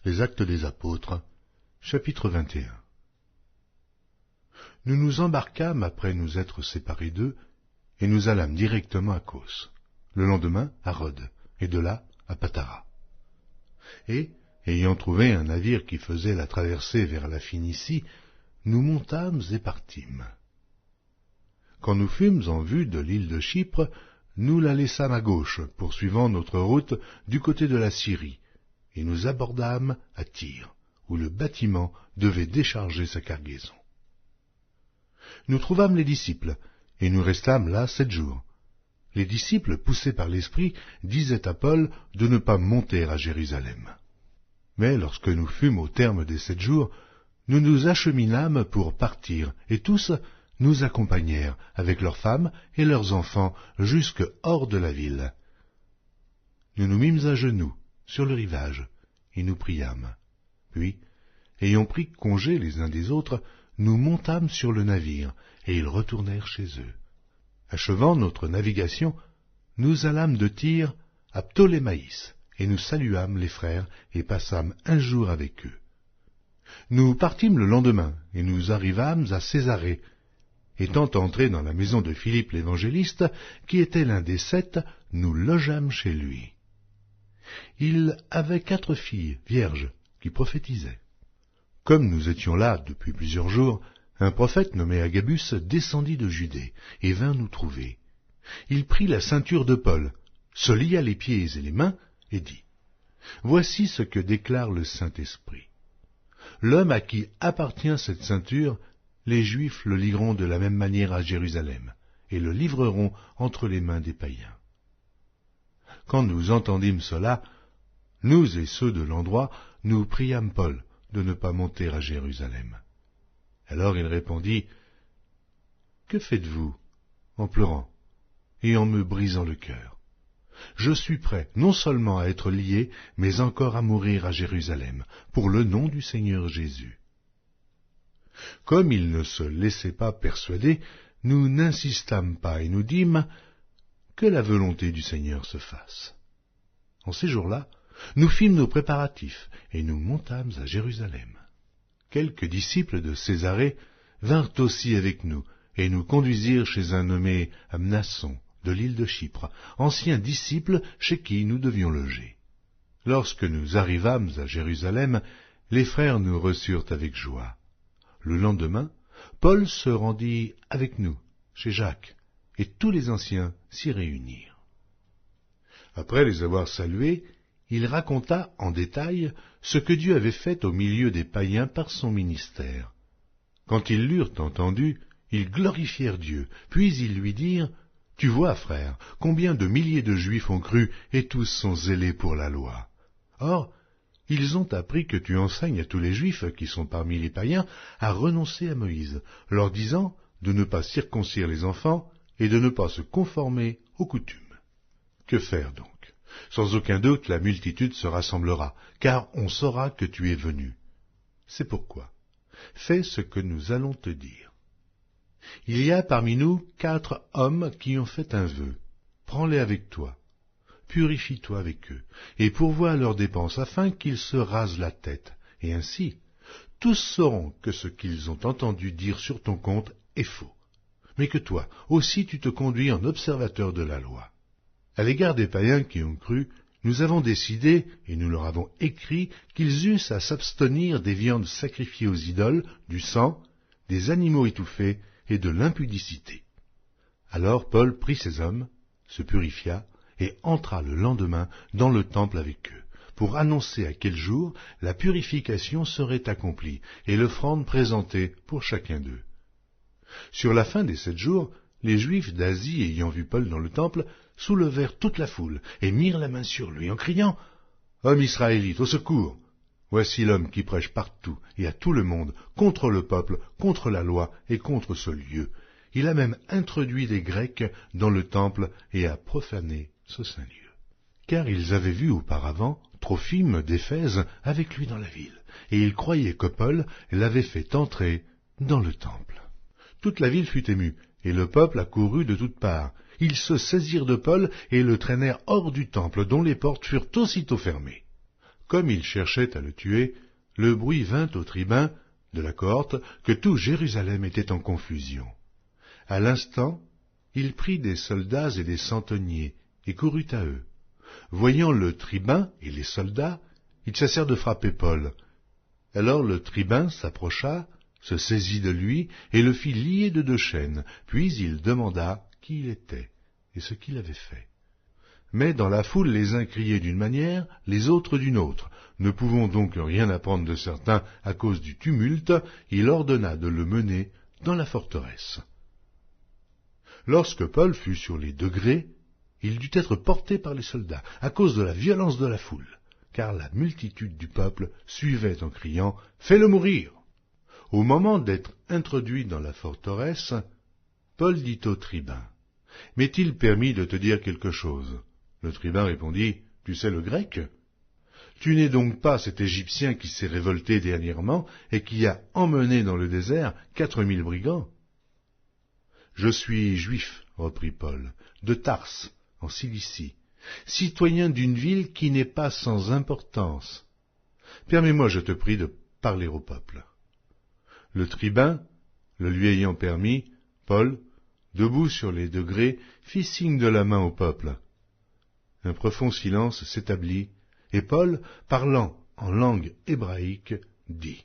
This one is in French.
Les Actes des Apôtres, chapitre 21. Nous nous embarquâmes après nous être séparés d'eux, et nous allâmes directement à Cos, le lendemain à Rhodes, et de là à Patara. Et, ayant trouvé un navire qui faisait la traversée vers la Phénicie, nous montâmes et partîmes. Quand nous fûmes en vue de l'île de Chypre, nous la laissâmes à gauche, poursuivant notre route du côté de la Syrie, et nous abordâmes à Tyr, où le bâtiment devait décharger sa cargaison. Nous trouvâmes les disciples, et nous restâmes là 7 jours. Les disciples, poussés par l'Esprit, disaient à Paul de ne pas monter à Jérusalem. Mais lorsque nous fûmes au terme des 7 jours, nous nous acheminâmes pour partir, et tous nous accompagnèrent, avec leurs femmes et leurs enfants, jusque hors de la ville. Nous nous mîmes à genoux, sur le rivage, et nous priâmes. Puis, ayant pris congé les uns des autres, nous montâmes sur le navire, et ils retournèrent chez eux. Achevant notre navigation, nous allâmes de Tyr à Ptolémaïs, et nous saluâmes les frères, et passâmes un jour avec eux. Nous partîmes le lendemain, et nous arrivâmes à Césarée. Étant entrés dans la maison de Philippe l'évangéliste, qui était l'un des 7, nous logeâmes chez lui. Il avait 4 filles vierges qui prophétisaient. Comme nous étions là depuis plusieurs jours, un prophète nommé Agabus descendit de Judée et vint nous trouver. Il prit la ceinture de Paul, se lia les pieds et les mains et dit : « Voici ce que déclare le Saint-Esprit. L'homme à qui appartient cette ceinture, les Juifs le lieront de la même manière à Jérusalem et le livreront entre les mains des païens. » Quand nous entendîmes cela, nous et ceux de l'endroit, nous priâmes Paul de ne pas monter à Jérusalem. Alors il répondit : « Que faites-vous en pleurant et en me brisant le cœur ? Je suis prêt non seulement à être lié, mais encore à mourir à Jérusalem, pour le nom du Seigneur Jésus. » Comme il ne se laissait pas persuader, nous n'insistâmes pas et nous dîmes : « Que la volonté du Seigneur se fasse. » En ces jours-là, nous fîmes nos préparatifs et nous montâmes à Jérusalem. Quelques disciples de Césarée vinrent aussi avec nous et nous conduisirent chez un nommé Mnason de l'île de Chypre, ancien disciple chez qui nous devions loger. Lorsque nous arrivâmes à Jérusalem, les frères nous reçurent avec joie. Le lendemain, Paul se rendit avec nous chez Jacques, et tous les anciens s'y réunirent. Après les avoir salués, il raconta en détail ce que Dieu avait fait au milieu des païens par son ministère. Quand ils l'eurent entendu, ils glorifièrent Dieu, puis ils lui dirent : « Tu vois, frère, combien de milliers de Juifs ont cru, et tous sont zélés pour la loi. Or, ils ont appris que tu enseignes à tous les Juifs qui sont parmi les païens à renoncer à Moïse, leur disant de ne pas circoncire les enfants et de ne pas se conformer aux coutumes. Que faire donc ? Sans aucun doute, la multitude se rassemblera, car on saura que tu es venu. C'est pourquoi, fais ce que nous allons te dire. Il y a parmi nous 4 hommes qui ont fait un vœu. Prends-les avec toi, purifie-toi avec eux, et pourvois à leurs dépenses, afin qu'ils se rasent la tête, et ainsi, tous sauront que ce qu'ils ont entendu dire sur ton compte est faux, mais que toi aussi tu te conduis en observateur de la loi. À l'égard des païens qui ont cru, nous avons décidé, et nous leur avons écrit, qu'ils eussent à s'abstenir des viandes sacrifiées aux idoles, du sang, des animaux étouffés et de l'impudicité. Alors Paul prit ces hommes, se purifia, et entra le lendemain dans le temple avec eux, pour annoncer à quel jour la purification serait accomplie, et l'offrande présentée pour chacun d'eux. Sur la fin des 7 jours, les Juifs d'Asie, ayant vu Paul dans le temple, soulevèrent toute la foule, et mirent la main sur lui, en criant : « Homme israélite, au secours ! Voici l'homme qui prêche partout et à tout le monde, contre le peuple, contre la loi et contre ce lieu. Il a même introduit des Grecs dans le temple et a profané ce saint lieu. » Car ils avaient vu auparavant Trophime d'Éphèse avec lui dans la ville, et ils croyaient que Paul l'avait fait entrer dans le temple. Toute la ville fut émue, et le peuple accourut de toutes parts. Ils se saisirent de Paul et le traînèrent hors du temple, dont les portes furent aussitôt fermées. Comme il cherchait à le tuer, le bruit vint au tribun de la cohorte que tout Jérusalem était en confusion. À l'instant, il prit des soldats et des centeniers et courut à eux. Voyant le tribun et les soldats, il cessèrent de frapper Paul. Alors le tribun s'approcha, se saisit de lui et le fit lier de 2 chaînes, puis il demanda qui il était et ce qu'il avait fait. Mais dans la foule les uns criaient d'une manière, les autres d'une autre. Ne pouvant donc rien apprendre de certains à cause du tumulte, il ordonna de le mener dans la forteresse. Lorsque Paul fut sur les degrés, il dut être porté par les soldats, à cause de la violence de la foule, car la multitude du peuple suivait en criant « Fais-le mourir !» Au moment d'être introduit dans la forteresse, Paul dit au tribun « M'est-il permis de te dire quelque chose ?» Le tribun répondit « Tu sais le grec ? Tu n'es donc pas cet Égyptien qui s'est révolté dernièrement et qui a emmené dans le désert 4000 brigands ?»« Je suis juif, reprit Paul, de Tarse, en Cilicie, citoyen d'une ville qui n'est pas sans importance. Permets-moi, je te prie, de parler au peuple. » Le tribun, le lui ayant permis, Paul, debout sur les degrés, fit signe de la main au peuple. Un profond silence s'établit, et Paul, parlant en langue hébraïque, dit